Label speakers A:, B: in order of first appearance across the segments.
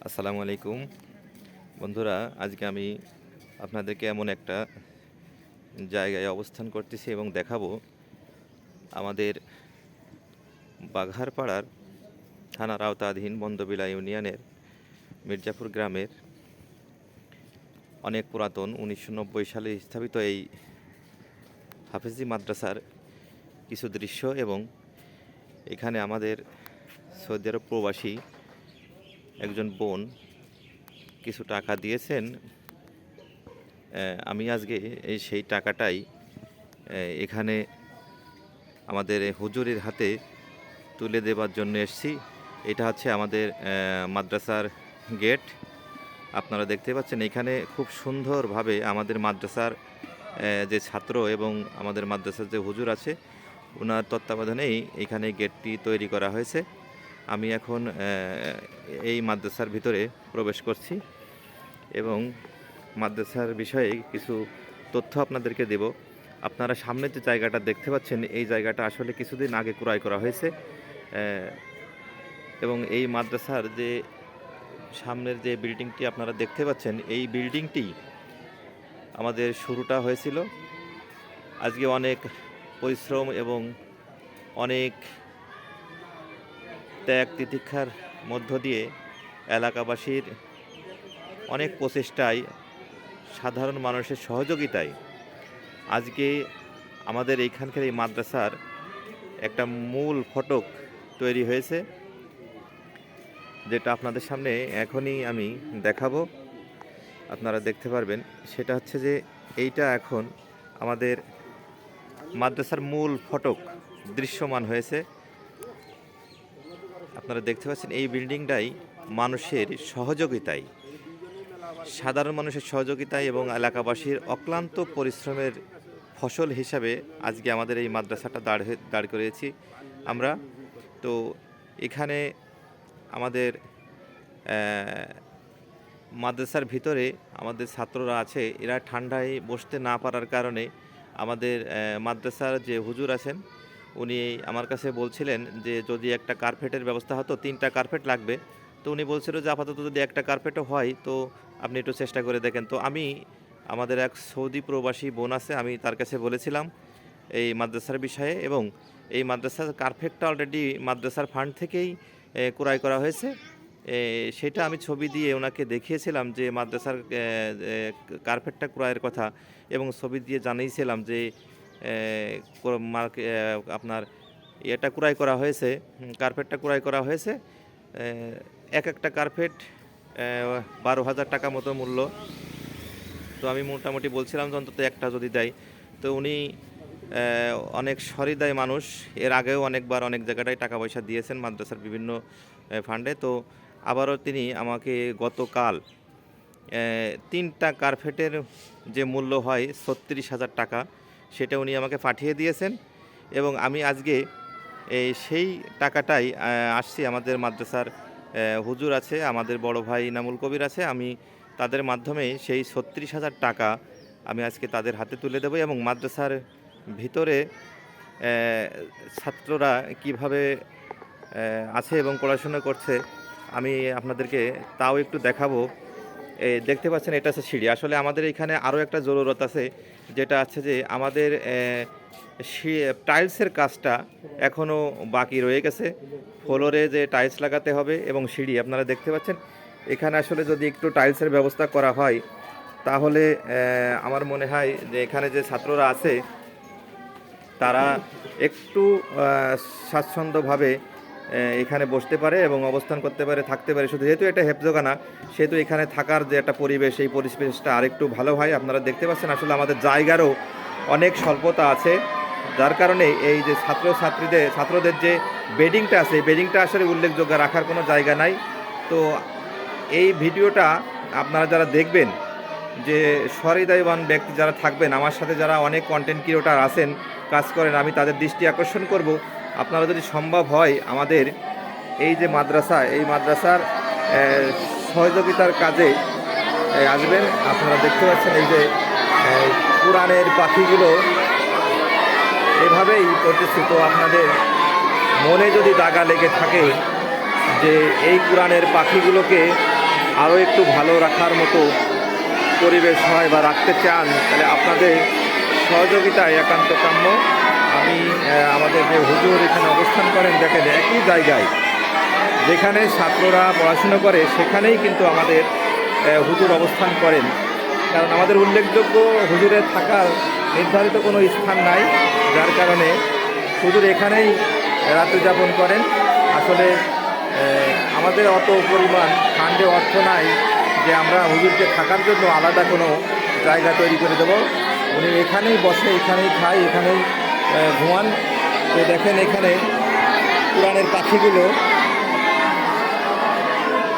A: আসসালামু আলাইকুম বন্ধুরা, আজকে আমি আপনাদেরকে এমন একটা জায়গায় অবস্থান করতেছি এবং দেখাবো আমাদের বাঘারপাড়ার থানার আওতাধীন বন্দবিলা ইউনিয়নের মির্জাপুর গ্রামের অনেক পুরাতন 1990 সালে স্থাপিত এই হাফেজি মাদ্রাসার কিছু দৃশ্য। এবং এখানে আমাদের সৌদি আরব প্রবাসী একজন বোন কিছু টাকা দিয়েছেন। আমি আজকে সেই টাকাটাই এখানে আমাদের হুজুরের হাতে তুলে দেবার জন্য এসেছি। এটা হচ্ছে আমাদের মাদ্রাসার গেট। আপনারা দেখতে পাচ্ছেন এখানে খুব সুন্দরভাবে আমাদের মাদ্রাসার যে ছাত্র এবং আমাদের মাদ্রাসার যে হুজুর আছে ওনার তত্ত্বাবধানেই এখানে গেটটি তৈরি করা হয়েছে। আমি এখন এই মাদ্রাসার ভিতরে প্রবেশ করছি এবং মাদ্রাসার বিষয়ে কিছু তথ্য আপনাদেরকে দেব। আপনারা সামনে যে জায়গাটা দেখতে পাচ্ছেন এই জায়গাটা আসলে কিছুদিন আগে ক্রয় করা হয়েছে এবং এই মাদ্রাসার যে সামনের যে বিল্ডিংটি আপনারা দেখতে পাচ্ছেন এই বিল্ডিংটি আমাদের শুরুটা হয়েছিল আজকে অনেক পরিশ্রম এবং অনেক ত্যাগ তিতিক্ষার মধ্য দিয়ে এলাকাবাসীর অনেক প্রচেষ্টায় সাধারণ মানুষের সহযোগিতায় আজকে আমাদের এইখানকার এই মাদ্রাসার একটা মূল ফটক তৈরি হয়েছে, যেটা আপনাদের সামনে এখনই আমি দেখাবো। আপনারা দেখতে পারবেন সেটা হচ্ছে যে এইটা এখন আমাদের মাদ্রাসার মূল ফটক দৃশ্যমান হয়েছে। আপনারা দেখতে পাচ্ছেন এই বিল্ডিংটাই মানুষের সহযোগিতায়, সাধারণ মানুষের সহযোগিতায় এবং এলাকাবাসীর অক্লান্ত পরিশ্রমের ফসল হিসাবে আজকে আমাদের এই মাদ্রাসাটা দাঁড় করিয়েছি আমরা। তো এখানে আমাদের মাদ্রাসার ভিতরে আমাদের ছাত্ররা আছে, এরা ঠান্ডায় বসতে না পারার কারণে আমাদের মাদ্রাসার যে হুজুর আছেন উনি আমার কাছে বলছিলেন যে যদি একটা কার্পেটের ব্যবস্থা হতো, 3টা কার্পেট লাগবে। তো উনি বলছিল যে আপাতত যদি একটা কার্পেটও হয় তো আপনি একটু চেষ্টা করে দেখেন। তো আমি আমাদের এক সৌদি প্রবাসী বোন আছে, আমি তার কাছে বলেছিলাম এই মাদ্রাসার বিষয়ে এবং এই মাদ্রাসার কার্পেটটা অলরেডি মাদ্রাসার ফান্ড থেকেই ক্রয় করা হয়েছে। সেটা আমি ছবি দিয়ে ওনাকে দেখিয়েছিলাম যে মাদ্রাসার কার্পেটটা ক্রয়ের কথা এবং ছবি দিয়ে জানিয়েছিলাম যে আপনার এটা ক্রয় করা হয়েছে, কার্পেটটা ক্রয় করা হয়েছে। এক একটা কার্পেট 12,000 টাকা মতো মূল্য। তো আমি মোটামুটি বলছিলাম যে অন্তত একটা যদি দেয়। তো উনি অনেক সহৃদয় মানুষ, এর আগেও অনেকবার অনেক জায়গাটায় টাকা পয়সা দিয়েছেন মাদ্রাসার বিভিন্ন ফান্ডে। তো আবারও তিনি আমাকে গতকাল 3টা কার্পেটের যে মূল্য হয় 36,000 টাকা সেটা উনি আমাকে পাঠিয়ে দিয়েছেন এবং আমি আজকে সেই টাকাটাই আসছি আমাদের মাদ্রাসার হুজুর আছে, আমাদের বড় ভাই ইনামুল কবির আছে, আমি তাদের মাধ্যমে সেই 36,000 টাকা আমি আজকে তাদের হাতে তুলে দেব এবং মাদ্রাসার ভিতরে ছাত্ররা কিভাবে আছে এবং পড়াশোনা করছে আমি আপনাদেরকে তাও একটু দেখাবো। দেখতে পাচ্ছেন এটা হচ্ছে সিঁড়ি। আসলে আমাদের এখানে আরও একটা জরুরত আছে, যেটা আছে যে আমাদের টাইলসের কাজটা এখনও বাকি রয়ে গেছে। ফ্লোরে যে টাইলস লাগাতে হবে এবং সিঁড়ি আপনারা দেখতে পাচ্ছেন এখানে আসলে যদি একটু টাইলসের ব্যবস্থা করা হয় তাহলে আমার মনে হয় যে এখানে যে ছাত্ররা আছে তারা একটু স্বাচ্ছন্দ্যভাবে এখানে বসতে পারে এবং অবস্থান করতে পারে, থাকতে পারে। শুধু যেহেতু এটা হেফজোখানা সেহেতু এখানে থাকার যে একটা পরিবেশ এই পরিবেশটা আরেকটু ভালো হয়। আপনারা দেখতে পাচ্ছেন আসলে আমাদের জায়গারও অনেক স্বল্পতা আছে, যার কারণে এই যে ছাত্রদের যে বেডিংটা আছে এই বেডিংটা আসলে উল্লেখযোগ্য রাখার কোনো জায়গা নাই। তো এই ভিডিওটা আপনারা যারা দেখবেন যে সহৃদয়বান ব্যক্তি যারা থাকবেন, আমার সাথে যারা অনেক কন্টেন্ট ক্রিয়েটর আছেন কাজ করেন, আমি তাদের দৃষ্টি আকর্ষণ করব। আপনারা যদি সম্ভব হয় আমাদের এই যে মাদ্রাসা এই মাদ্রাসার সহযোগিতার কাজে আসবেন। আপনারা দেখতে পাচ্ছেন এই যে কোরআনের পাখিগুলো এভাবেই করতেছি। তো আপনাদের মনে যদি দাগা লেগে থাকে যে এই কোরআনের পাখিগুলোকে আরও একটু ভালো রাখার মতো পরিবেশ হয় বা রাখতে চান, তাহলে আপনাদের সহযোগিতায় একান্ত কাম্য। আমি আমাদের যে হুজুর এখানে অবস্থান করেন, দেখেন একই জায়গায় যেখানে ছাত্ররা পড়াশুনো করে সেখানেই কিন্তু আমাদের হুজুর অবস্থান করেন। কারণ আমাদের উল্লেখযোগ্য হুজুরের থাকার নির্ধারিত কোনো স্থান নাই, যার কারণে হুজুর এখানেই রাত্রি যাপন করেন। আসলে আমাদের অত পরিমাণ ফান্ডে অর্থ নাই যে আমরা হুজুরকে থাকার জন্য আলাদা কোনো জায়গা তৈরি করে দেব। উনি এখানেই বসে, এখানেই খায়, এখানেই ঘুমান। তো দেখেন এখানে কোরআনের পাখিগুলো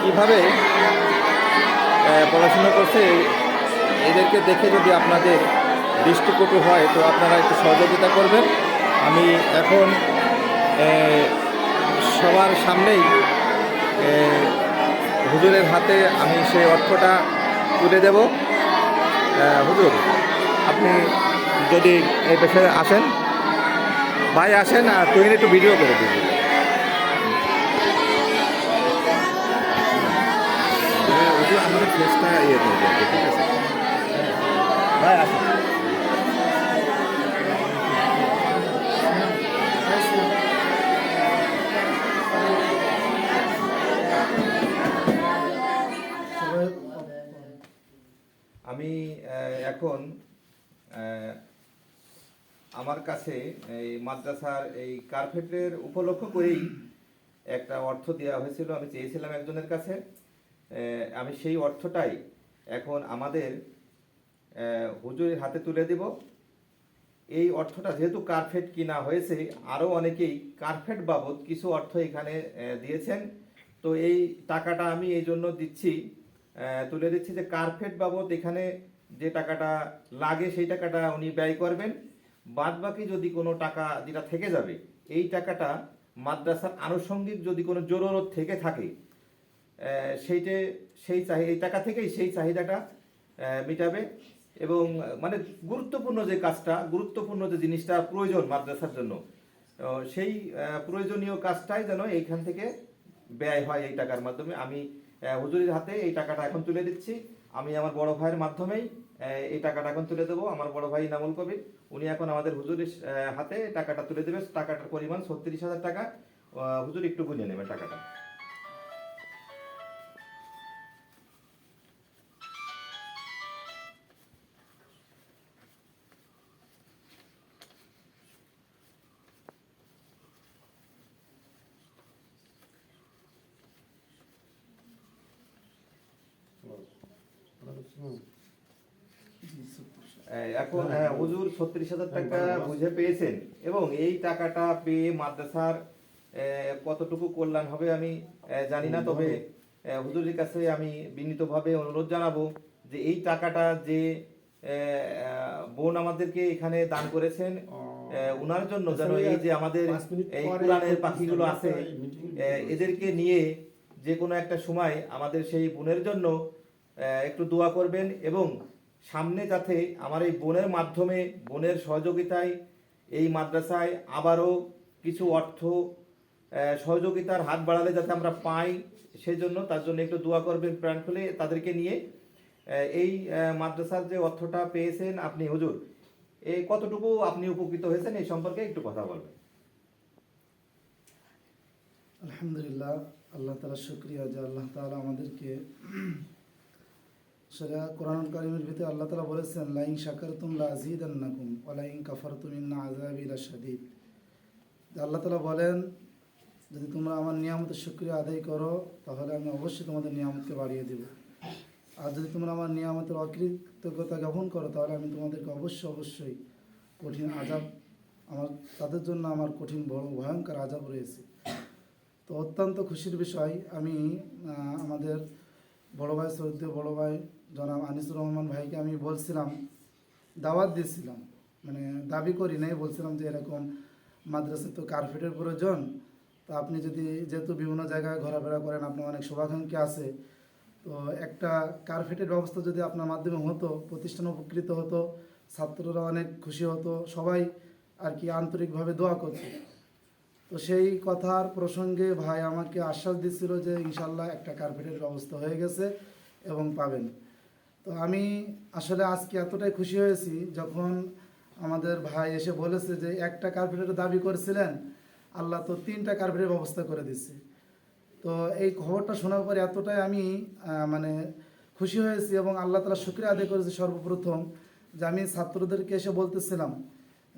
A: কীভাবে পড়াশুনো করছে, এদেরকে দেখে যদি আপনাদের দৃষ্টিকটু হয় তো আপনারা একটু সহযোগিতা করবেন। আমি এখন সবার সামনেই হুজুরের হাতে আমি সেই অর্থটা তুলে দেব। হুজুর, আপনি যদি এই পেশায় আসেন, ভাই আসেন, আর তুই একটু ভিডিও করে দিবি। হুজুর আমাদের ফেসটা ইয়ে করে দেবে, ঠিক আছে ভাই? আসেন। আমি এখন আমার কাছে এই মাদ্রাসার এই কার্পেটের উপলক্ষ করেই একটা অর্থ দেওয়া হয়েছিল। আমি চেয়েছিলাম একজনের কাছে, আমি সেই অর্থটাই এখন আমাদের হুজুরের হাতে তুলে দেব। এই অর্থটা যেহেতু কার্পেট কিনা হয়েছে, আরও অনেকেই কার্পেট বাবদ কিছু অর্থ এখানে দিয়েছেন। তো এই টাকাটা আমি এই জন্য দিচ্ছি, তুলে দিচ্ছি যে কার্পেট বাবদ এখানে যে টাকাটা লাগে সেই টাকাটা উনি ব্যয় করবেন। বাদ বাকি যদি কোনো টাকা যেটা থেকে যাবে, এই টাকাটা মাদ্রাসার আনুষঙ্গিক যদি কোনো জরুরত থেকে থাকে, এই টাকা থেকেই সেই চাহিদাটা মেটাবে। এবং মানে গুরুত্বপূর্ণ যে কাজটা, গুরুত্বপূর্ণ যে জিনিসটা প্রয়োজন মাদ্রাসার জন্য, সেই প্রয়োজনীয় কাজটাই যেন এইখান থেকে ব্যয় হয় এই টাকার মাধ্যমে। আমি হুজুরের হাতে এই টাকাটা এখন তুলে দিচ্ছি। আমি আমার বড় ভাইয়ের মাধ্যমেই এই টাকাটা এখন তুলে দেবো। আমার বড় ভাই নামুল কবির, উনি এখন আমাদের হুজুরের হাতে টাকাটা তুলে দেবে। টাকাটার পরিমাণ 36,000 টাকা। হুজুর একটু গুনে নেবেন টাকাটা। এখন হুজুর 36,000 টাকা বুঝে পেয়েছেন, এবং এই টাকাটা পেয়ে মাদ্রাসার কতটুকু কল্যাণ হবে আমি জানি না। তবে হুজুরের কাছে আমি বিনীতভাবে অনুরোধ জানাবো যে এই টাকাটা যে বোন আমাদেরকে এখানে দান করেছেন, উনার জন্য যেন এই যে আমাদের এই কোরআনের পাখিগুলো আছে, এদেরকে নিয়ে যে কোনো একটা সময় আমাদের সেই বোনের জন্য একটু দোয়া করবেন। এবং সামনে যাতে আমার এই বোনের মাধ্যমে, বোনের সহযোগিতায় এই মাদ্রাসায় আবারও কিছু অর্থ সহযোগিতার হাত বাড়ালে যাতে আমরা পাই, সেই জন্য তার জন্য একটু দোয়া করবেন প্রাণ খুলে তাদেরকে নিয়ে। এই মাদ্রাসার যে অর্থটা পেয়েছেন আপনি হুজুর, এই কতটুকু আপনি উপকৃত হয়েছেন এই সম্পর্কে একটু কথা বলবেন।
B: আলহামদুলিল্লাহ, আল্লাহ তাআলা শুকরিয়া যে আল্লাহ তাআলা আমাদেরকে সেটা কোরআন কারীমের ভিতরে আল্লাহ তাআলা বলেছেন, লাইন শাকারতুম লাযীদান্নাকুম ওয়া লাইন কাফারতুম ইন্না আযাবি লাশাদীদ। আল্লাহ তাআলা বলেন, যদি তোমরা আমার নিয়ামতের শুকরিয়া আদায় করো তাহলে আমি অবশ্যই তোমাদের নিয়ামতকে বাড়িয়ে দেব, আর যদি তোমরা আমার নিয়ামতের অকৃতজ্ঞতা জ্ঞাপন করো তাহলে আমি তোমাদেরকে অবশ্যই কঠিন আযাব, তাদের জন্য আমার কঠিন বড় ভয়ঙ্কর আযাব রয়েছে। তো অত্যন্ত খুশির বিষয়, আমি আমাদের বড় ভাই, শ্রদ্ধেয় বড় ভাই জনাব আনিসুর রহমান ভাইকে আমি বলছিলাম, দাওয়াত দিয়েছিলাম, মানে দাবি করি নাই, বলছিলাম যে এরকম মাদ্রাসায় তো কার্পেটের প্রয়োজন, তো আপনি যদি, যেহেতু বিভিন্ন জায়গায় ঘোরাফেরা করেন, আপনার অনেক শুভাকাঙ্ক্ষী আছে, তো একটা কার্পেটের ব্যবস্থা যদি আপনার মাধ্যমে হতো, প্রতিষ্ঠান উপকৃত হতো, ছাত্ররা অনেক খুশি হতো, সবাই আর কি আন্তরিকভাবে দোয়া করতো। তো সেই কথার প্রসঙ্গে ভাই আমাকে আশ্বাস দিচ্ছিল যে ইনশাল্লাহ একটা কার্পেটের ব্যবস্থা হয়ে গেছে, এবং পাবেন। তো আমি আসলে আজকে এতটাই খুশি হয়েছি যখন আমাদের ভাই এসে বলেছে যে একটা কার্পেটের দাবি করেছিলেন, আল্লাহ তো 3টা কার্পেটের ব্যবস্থা করে দিচ্ছে। তো এই খবরটা শোনার পরে এতটাই আমি মানে খুশি হয়েছি এবং আল্লাহ তাআলা শুকরিয়া আদায় করেছি সর্বপ্রথম, যে আমি ছাত্রদেরকে এসে বলতেছিলাম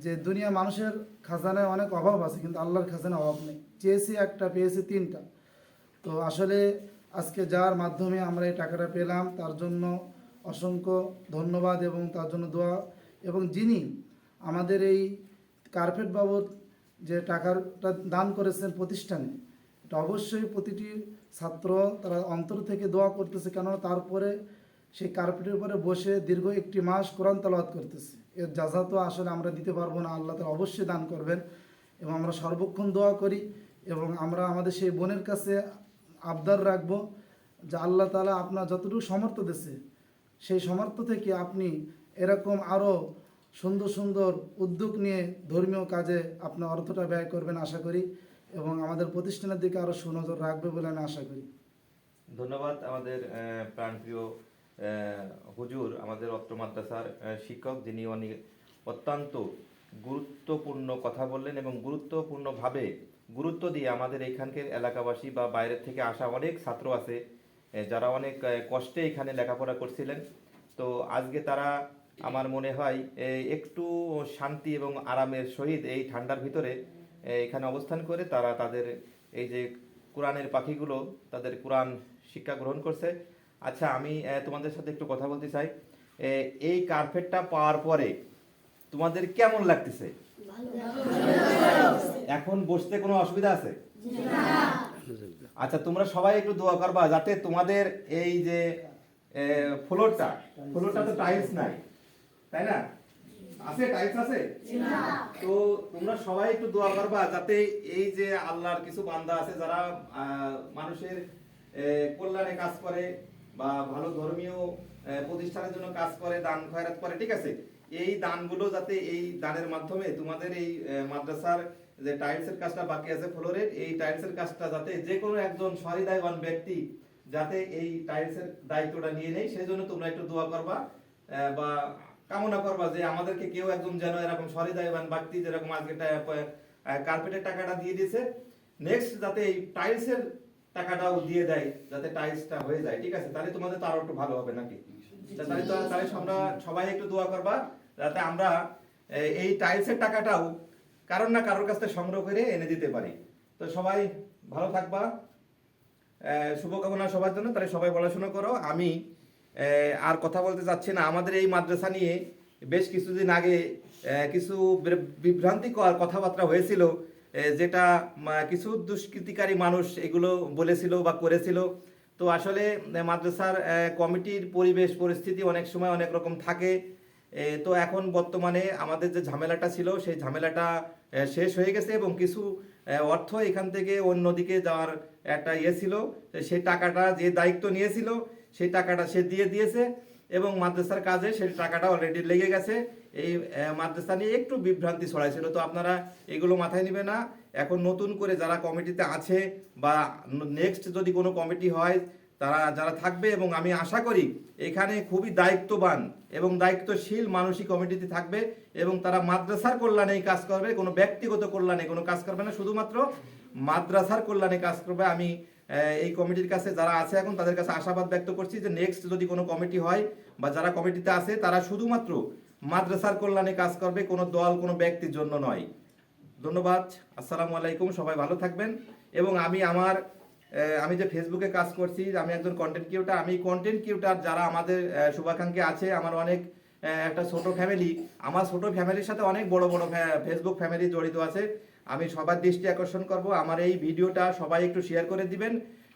B: যে দুনিয়া মানুষের খাজানায় অনেক অভাব আছে, কিন্তু আল্লাহর খাজানায় অভাব নেই। চেয়েছি একটা, পেয়েছি 3টা। তো আসলে আজকে যার মাধ্যমে আমরা এই টাকাটা পেলাম তার জন্য অসংখ্য ধন্যবাদ এবং তার জন্য দোয়া। এবং যিনি আমাদের এই কার্পেট বাবদ যে টাকাটা দান করেছেন প্রতিষ্ঠানে, এটা অবশ্যই প্রতিটি ছাত্র তারা অন্তর থেকে দোয়া করতেছে, কেননা তারপরে সেই কার্পেটের উপরে বসে দীর্ঘ 1টি মাস কোরআন তেলাওয়াত করতেছে। এর যাজা তো আসলে আমরা দিতে পারবো না, আল্লাহ তাআলা অবশ্যই দান করবেন। এবং আমরা সর্বক্ষণ দোয়া করি এবং আমরা আমাদের সেই বোনের কাছে আবদার রাখবো যে আল্লাহ তাআলা আপনার যতটুকু সামর্থ্য দিয়েছে সেই সামর্থ্য থেকে আপনি এরকম আরও সুন্দর সুন্দর উদ্যোগ নিয়ে ধর্মীয় কাজে আপনার অর্থটা ব্যয় করবেন আশা করি, এবং আমাদের প্রতিষ্ঠানের দিকে আরও সুনজর রাখবে বলে আমি আশা করি।
A: ধন্যবাদ আমাদের প্রাণপ্রিয় হুজুর, আমাদের অত্র মাদ্রাসার শিক্ষক, যিনি অত্যন্ত গুরুত্বপূর্ণ কথা বললেন এবং গুরুত্বপূর্ণভাবে গুরুত্ব দিয়ে আমাদের এখানকার এলাকাবাসী বা বাইরের থেকে আসা অনেক ছাত্র আছে যারা অনেক কষ্টে এখানে লেখাপড়া করছিলেন। তো আজকে তারা, আমার মনে হয়, একটু শান্তি এবং আরামের সহিত এই ঠান্ডার ভিতরে এখানে অবস্থান করে তারা তাদের এই যে কোরআনের পাখিগুলো তাদের কোরআন শিক্ষা গ্রহণ করছে। আচ্ছা, আমি তোমাদের সাথে একটু কথা বলতে চাই। এই কার্পেটটা পাওয়ার পরে তোমাদের কেমন লাগতেছে? এখন বসতে কোনো অসুবিধা আছে? আচ্ছা, তোমরা সবাই একটু দোয়া করবা যাতে তোমাদের এই যে ফ্লোরটা তো টাইলস নাই, তাই না? আছে, টাইলস আছে? তো তোমরা সবাই একটু দোয়া করবা যাতে এই যে আল্লাহর কিছু বান্দা আছে যারা মানুষের কল্যাণে কাজ করে বা ভালো ধর্মীয় প্রতিষ্ঠানের জন্য কাজ করে, দান খয়রাত করে, ঠিক আছে? এই দানগুলো যাতে, এই দানের মাধ্যমে তোমাদের এই মাদ্রাসার যে টাইলসের কাজটা বাকি আছে ফ্লোরের, এই টাইলসের কাজটা যাতে যে কোনো একজন সহৃদয়বান ব্যক্তি যাতে এই টাইলসের দায়িত্বটা নিয়ে নেয়, সেই জন্য তোমরা একটু দোয়া করবা বা কামনা করবা যে আমাদেরকে কেউ একজন যেন এরকম সহৃদয়বান ব্যক্তি যেরকম আজকে কার্পেটের টাকাটা দিয়ে দিয়েছে, নেক্সট যাতে এই টাইলসের টাকাটাও দিয়ে দেয়, যাতে টাইলসটা হয়ে যায়, ঠিক আছে? তাহলে তোমাদের তো আরো একটু ভালো হবে নাকি? তাহলে আমরা সবাই একটু দোয়া করবা যাতে আমরা এই টাইলসের টাকাটাও কারোর না কারোর কাছ থেকে সংগ্রহ করে এনে দিতে পারি। তো সবাই ভালো থাকবা, শুভকামনা সবার জন্য। তাহলে সবাই পড়াশোনা করো। আমি আর কথা বলতে চাচ্ছি না। আমাদের এই মাদ্রাসা নিয়ে বেশ কিছুদিন আগে কিছু বিভ্রান্তিকর কথাবার্তা হয়েছিল, যেটা কিছু দুষ্কৃতিকারী মানুষ এগুলো বলেছিল বা করেছিল। তো আসলে মাদ্রাসার কমিটির পরিবেশ পরিস্থিতি অনেক সময় অনেক রকম থাকে। তো এখন বর্তমানে আমাদের যে ঝামেলাটা ছিল সেই ঝামেলাটা শেষ হয়ে গেছে এবং কিছু অর্থ এখান থেকে অন্যদিকে যাওয়ার একটা ছিল, সেই টাকাটা যে দায়িত্ব নিয়েছিল সেই টাকাটা সে দিয়ে দিয়েছে এবং মাদ্রাসার কাজে সেই টাকাটা অলরেডি লেগে গেছে। এই মাদ্রাসা নিয়ে একটু বিভ্রান্তি ছড়াইছিল, তো আপনারা এগুলো মাথায় নেবে না। এখন নতুন করে যারা কমিটিতে আছে বা নেক্সট যদি কোনো কমিটি হয় তারা যারা থাকবে, এবং আমি আশা করি এখানে খুবই দায়িত্ববান এবং দায়িত্বশীল মানুষই কমিটিতে থাকবে এবং তারা মাদ্রাসার কল্যাণেই কাজ করবে, কোনো ব্যক্তিগত কল্যাণে কোনো কাজ করবে না, শুধুমাত্র মাদ্রাসার কল্যাণে কাজ করবে। আমি এই কমিটির কাছে যারা আছে এখন তাদের কাছে আশাবাদ ব্যক্ত করছি যে নেক্সট যদি কোনো কমিটি হয় বা যারা কমিটিতে আছে তারা শুধুমাত্র মাদ্রাসার কল্যাণে কাজ করবে, কোনো দল কোনো ব্যক্তির জন্য নয়। ধন্যবাদ, আসসালামু আলাইকুম, সবাই ভালো থাকবেন। এবং আমি যে ফেসবুকে কাজ করছি, আমি একজন কন্টেন্ট ক্রিয়েটর। আমি কন্টেন্ট ক্রিয়েটর যারা আমাদের শুভাকাঙ্ক্ষী আছে, আমার অনেক একটা ছোট ফ্যামিলি, আমার ছোট ফ্যামিলির সাথে অনেক বড় বড় ফেসবুক ফ্যামিলি জড়িত আছে। আমি সবার দৃষ্টি আকর্ষণ করব, আমার এই ভিডিওটা সবাই একটু শেয়ার করে দিবেন,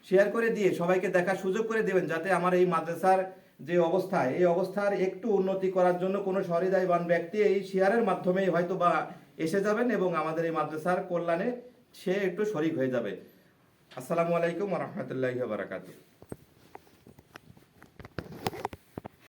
A: শেয়ার করে দিয়ে সবাইকে দেখার সুযোগ করে দেবেন, যাতে আমার এই মাদ্রাসার যে অবস্থা, এই অবস্থার একটু উন্নতি করার জন্য কোনো সহৃদয়বান ব্যক্তি এই শেয়ারের মাধ্যমেই হয়তো বা এসে যাবেন এবং আমাদের এই মাদ্রাসার কল্যাণে সে একটু শরিক হয়ে যাবে। আসসালামু আলাইকুম ওয়া রাহমাতুল্লাহি ওয়া বারাকাতুহু।